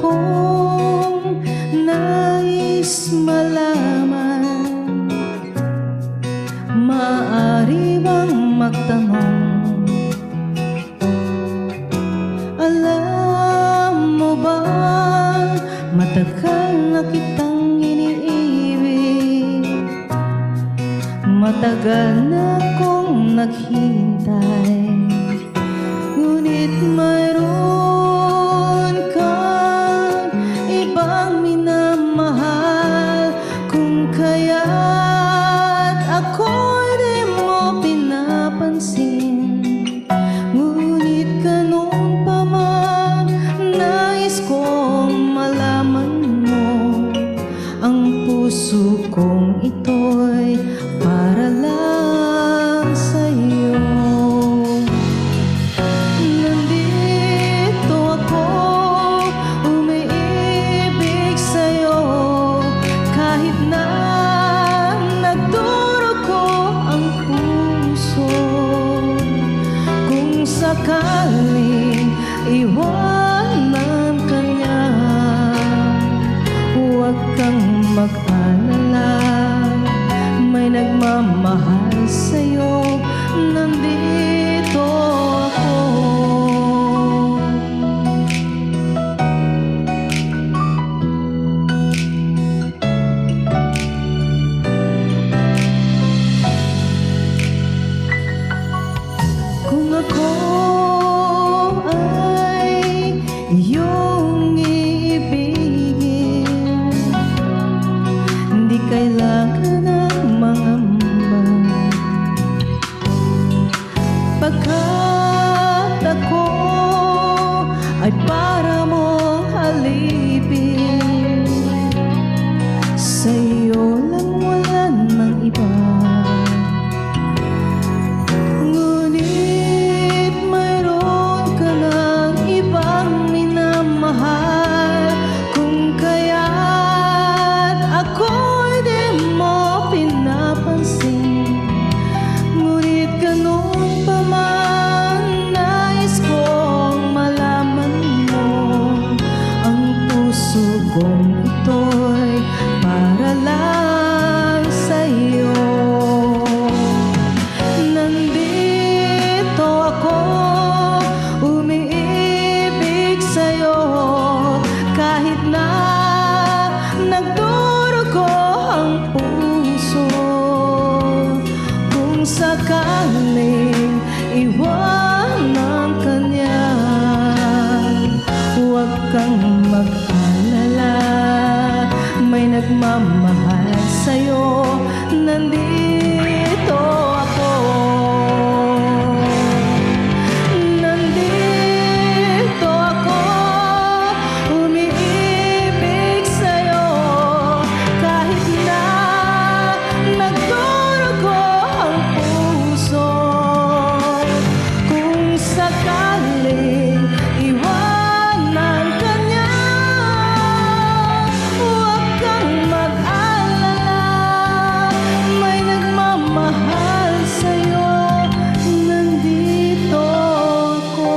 akong nais malaman. Maaari bang magtanong? Alam mo ba, matagal na kitang iniibig, matagal na akong naghihintay. Ngunit mayroon kang ibang minamahal, kung kaya't ako'y di mo pinapansin. Ngunit ganun pa man, nais kong malaman mo, ang puso kong ito'y para lang sa'yo. Nandito ako, umiibig sa'yo, kahit na nagdurugo ang puso. Kung sakaling iwanan ka niya, huwag kang mag-alala, may nagmamahal sa'yo. Nandito ako. Kung ako ay iyong iibigin, hindi kailangan ng mangamba, pagkat ako ay para mong alipin. Sa'yo lang, wala nang iba. Ngunit mayroon ka ng ibang minamahal, kung kaya't ako'y di mo pinapansin. Ngunit ganun pa man, nais kong malaman mo, ang puso kong ito'y para lang sa'yo. Nandito ako, umiibig sa'yo, kahit na nagdurugo ang puso. Kung sakaling iwanan ka niya, huwag kang mag-alala, may nagmamahal sa'yo. Nandito ako. Nandito ako, umiibig sa'yo, kahit na nagdurugo ang puso. Kung sakaling iwanan ka niya, huwag kang mag-alala, may nagmamahal sa'yo. Nandito ako.